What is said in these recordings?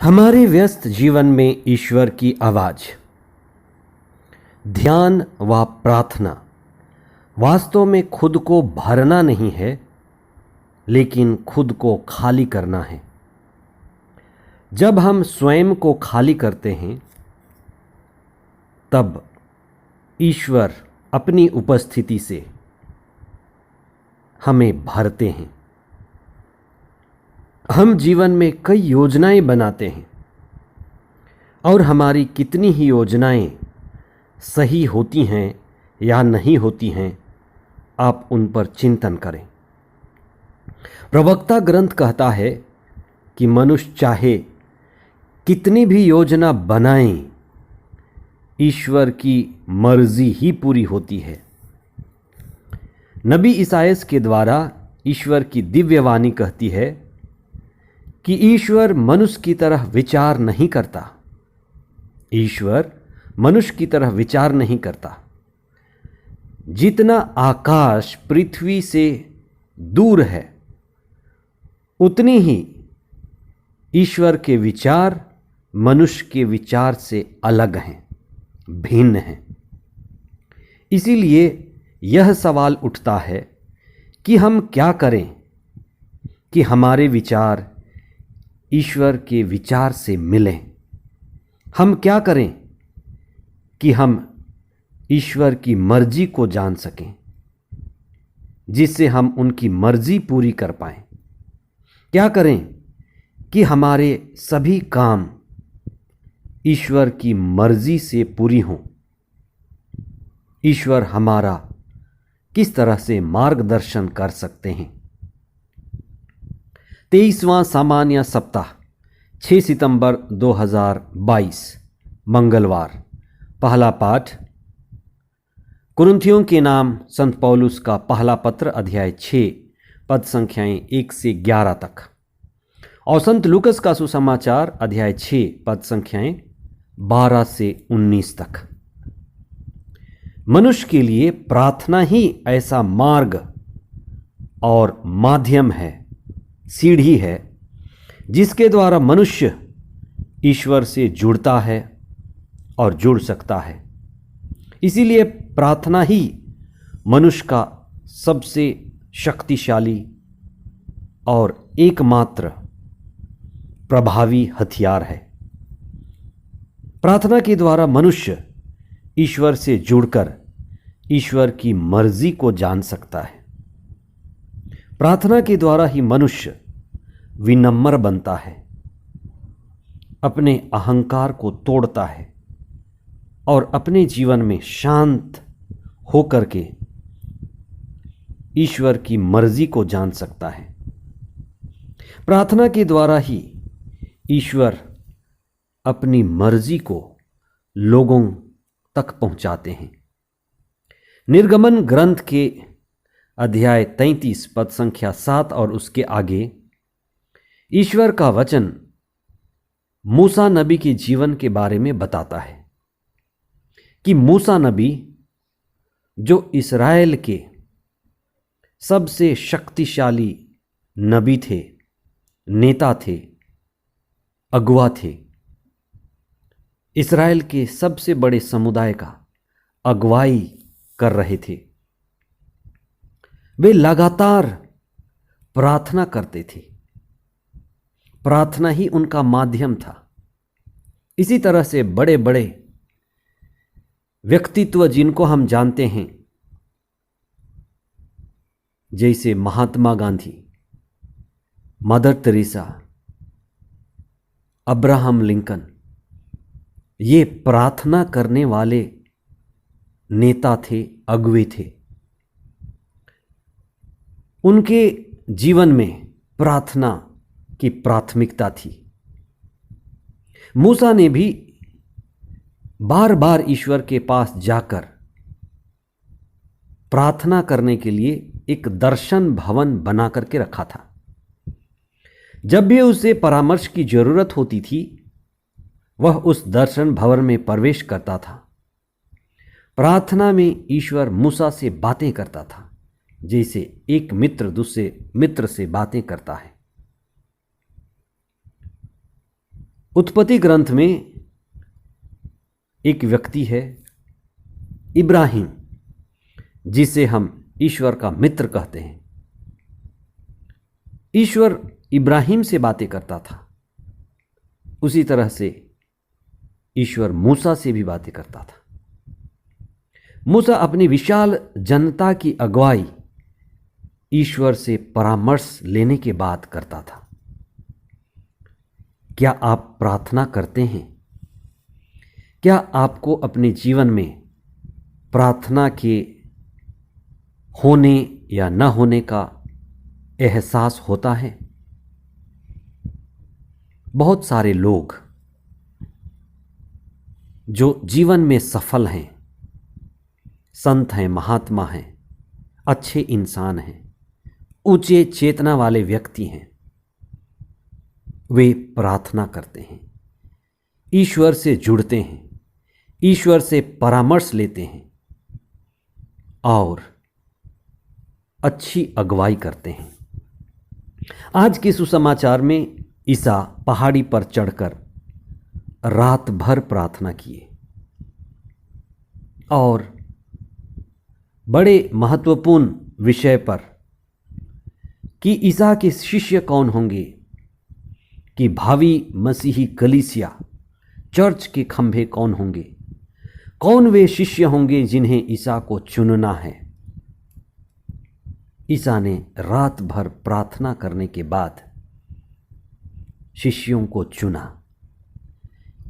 हमारे व्यस्त जीवन में ईश्वर की आवाज, ध्यान व प्रार्थना वास्तव में खुद को भरना नहीं है, लेकिन खुद को खाली करना है। जब हम स्वयं को खाली करते हैं, तब ईश्वर अपनी उपस्थिति से हमें भरते हैं। हम जीवन में कई योजनाएं बनाते हैं और हमारी कितनी ही योजनाएं सही होती हैं या नहीं होती हैं, आप उन पर चिंतन करें। प्रवक्ता ग्रंथ कहता है कि मनुष्य चाहे कितनी भी योजना बनाए, ईश्वर की मर्जी ही पूरी होती है। नबी ईसायास के द्वारा ईश्वर की दिव्यवाणी कहती है कि ईश्वर मनुष्य की तरह विचार नहीं करता। ईश्वर मनुष्य की तरह विचार नहीं करता। जितना आकाश पृथ्वी से दूर है, उतनी ही ईश्वर के विचार मनुष्य के विचार से अलग हैं, भिन्न हैं। इसीलिए यह सवाल उठता है कि हम क्या करें कि हमारे विचार ईश्वर के विचार से मिलें। हम क्या करें कि हम ईश्वर की मर्जी को जान सकें, जिससे हम उनकी मर्जी पूरी कर पाएं। क्या करें कि हमारे सभी काम ईश्वर की मर्जी से पूरी हों। ईश्वर हमारा किस तरह से मार्गदर्शन कर सकते हैं। 23वां सामान्य सप्ताह 6 सितंबर 2022 मंगलवार। पहला पाठ कुरिन्थियों के नाम संत पौलुस का पहला पत्र अध्याय 6 पद संख्याएं 1 से 11 तक, और संत लूकस का सुसमाचार अध्याय 6 पद संख्याएं 12 से 19 तक। मनुष्य के लिए प्रार्थना ही ऐसा मार्ग और माध्यम है, सीढ़ी है, जिसके द्वारा मनुष्य ईश्वर से जुड़ता है और जुड़ सकता है। इसीलिए प्रार्थना ही मनुष्य का सबसे शक्तिशाली और एकमात्र प्रभावी हथियार है। प्रार्थना के द्वारा मनुष्य ईश्वर से जुड़कर ईश्वर की मर्जी को जान सकता है। प्रार्थना के द्वारा ही मनुष्य विनम्र बनता है, अपने अहंकार को तोड़ता है और अपने जीवन में शांत होकर के ईश्वर की मर्जी को जान सकता है। प्रार्थना के द्वारा ही ईश्वर अपनी मर्जी को लोगों तक पहुंचाते हैं। निर्गमन ग्रंथ के अध्याय 33 पद संख्या 7 और उसके आगे ईश्वर का वचन मूसा नबी के जीवन के बारे में बताता है कि मूसा नबी, जो इस्राएल के सबसे शक्तिशाली नबी थे, नेता थे, अगुवा थे, इस्राएल के सबसे बड़े समुदाय का अगुवाई कर रहे थे, वे लगातार प्रार्थना करते थे। प्रार्थना ही उनका माध्यम था। इसी तरह से बड़े बड़े व्यक्तित्व जिनको हम जानते हैं, जैसे Mahatma Gandhi, Mother Teresa, Abraham Lincoln, ये प्रार्थना करने वाले नेता थे, अगुवे थे। उनके जीवन में प्रार्थना की प्राथमिकता थी। मूसा ने भी बार बार ईश्वर के पास जाकर प्रार्थना करने के लिए एक दर्शन भवन बना करके रखा था। जब भी उसे परामर्श की जरूरत होती थी, वह उस दर्शन भवन में प्रवेश करता था। प्रार्थना में ईश्वर मूसा से बातें करता था, जैसे एक मित्र दूसरे मित्र से बातें करता है। उत्पत्ति ग्रंथ में एक व्यक्ति है इब्राहिम, जिसे हम ईश्वर का मित्र कहते हैं। ईश्वर इब्राहिम से बातें करता था, उसी तरह से ईश्वर मूसा से भी बातें करता था। मूसा अपनी विशाल जनता की अगुवाई ईश्वर से परामर्श लेने के बाद करता था। क्या आप प्रार्थना करते हैं? क्या आपको अपने जीवन में प्रार्थना के होने या न होने का एहसास होता है? बहुत सारे लोग जो जीवन में सफल हैं, संत हैं, महात्मा हैं, अच्छे इंसान हैं, ऊंचे चेतना वाले व्यक्ति हैं, वे प्रार्थना करते हैं, ईश्वर से जुड़ते हैं, ईश्वर से परामर्श लेते हैं और अच्छी अगुवाई करते हैं। आज के सुसमाचार में ईसा पहाड़ी पर चढ़कर रात भर प्रार्थना किए और बड़े महत्वपूर्ण विषय पर कि ईसा के शिष्य कौन होंगे, कि भावी मसीही कलीसिया चर्च के खंभे कौन होंगे, कौन वे शिष्य होंगे जिन्हें ईसा को चुनना है। ईसा ने रात भर प्रार्थना करने के बाद शिष्यों को चुना।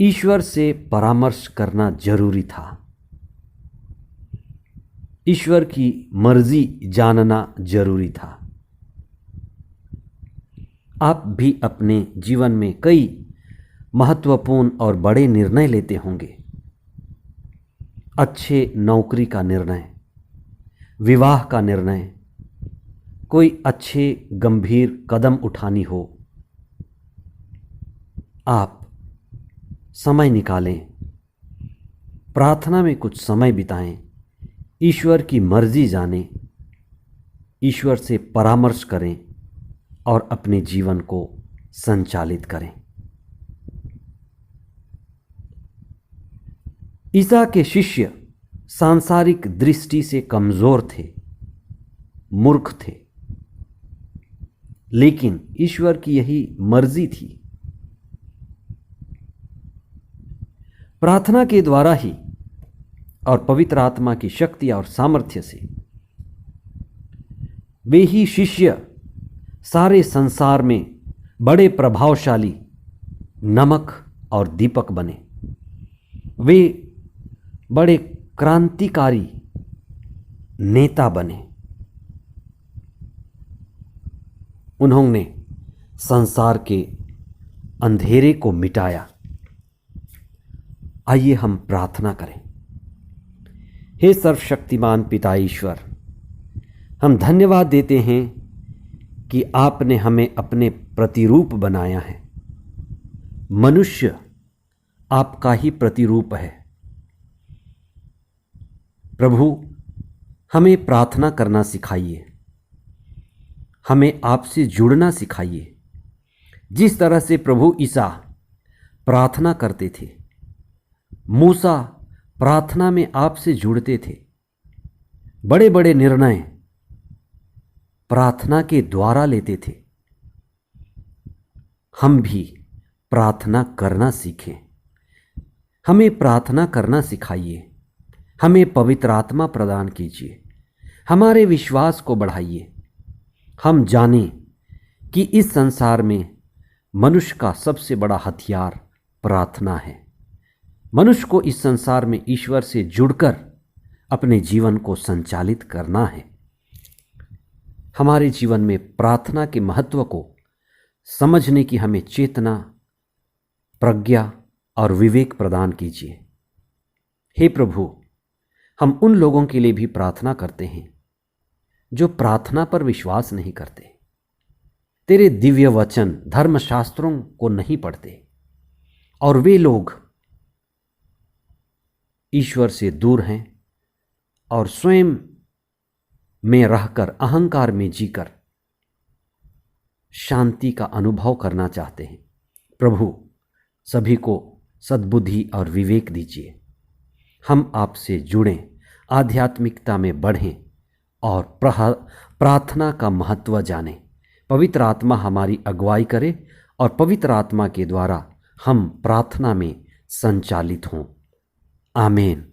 ईश्वर से परामर्श करना जरूरी था, ईश्वर की मर्जी जानना जरूरी था। आप भी अपने जीवन में कई महत्वपूर्ण और बड़े निर्णय लेते होंगे। अच्छे नौकरी का निर्णय, विवाह का निर्णय, कोई अच्छे गंभीर कदम उठानी हो, आप समय निकालें, प्रार्थना में कुछ समय बिताएं, ईश्वर की मर्जी जानें, ईश्वर से परामर्श करें और अपने जीवन को संचालित करें। ईसा के शिष्य सांसारिक दृष्टि से कमजोर थे, मूर्ख थे, लेकिन ईश्वर की यही मर्जी थी। प्रार्थना के द्वारा ही और पवित्र आत्मा की शक्ति और सामर्थ्य से वे ही शिष्य सारे संसार में बड़े प्रभावशाली नमक और दीपक बने। वे बड़े क्रांतिकारी नेता बने। उन्होंने संसार के अंधेरे को मिटाया। आइए हम प्रार्थना करें। हे सर्वशक्तिमान पिता ईश्वर, हम धन्यवाद देते हैं कि आपने हमें अपने प्रतिरूप बनाया है। मनुष्य आपका ही प्रतिरूप है। प्रभु, हमें प्रार्थना करना सिखाइए, हमें आपसे जुड़ना सिखाइए। जिस तरह से प्रभु ईसा प्रार्थना करते थे, मूसा प्रार्थना में आपसे जुड़ते थे, बड़े बड़े निर्णय प्रार्थना के द्वारा लेते थे। हम भी प्रार्थना करना सीखें। हमें प्रार्थना करना सिखाइए। हमें पवित्र आत्मा प्रदान कीजिए। हमारे विश्वास को बढ़ाइए। हम जानें कि इस संसार में मनुष्य का सबसे बड़ा हथियार प्रार्थना है। मनुष्य को इस संसार में ईश्वर से जुड़कर अपने जीवन को संचालित करना है। हमारे जीवन में प्रार्थना के महत्व को समझने की हमें चेतना, प्रज्ञा और विवेक प्रदान कीजिए। हे प्रभु, हम उन लोगों के लिए भी प्रार्थना करते हैं जो प्रार्थना पर विश्वास नहीं करते, तेरे दिव्य वचन धर्मशास्त्रों को नहीं पढ़ते, और वे लोग ईश्वर से दूर हैं और स्वयं में रहकर, अहंकार में जीकर शांति का अनुभव करना चाहते हैं। प्रभु, सभी को सद्बुद्धि और विवेक दीजिए। हम आपसे जुड़ें, आध्यात्मिकता में बढ़ें और प्रार्थना का महत्व जानें। पवित्र आत्मा हमारी अगुवाई करे और पवित्र आत्मा के द्वारा हम प्रार्थना में संचालित हों। आमीन।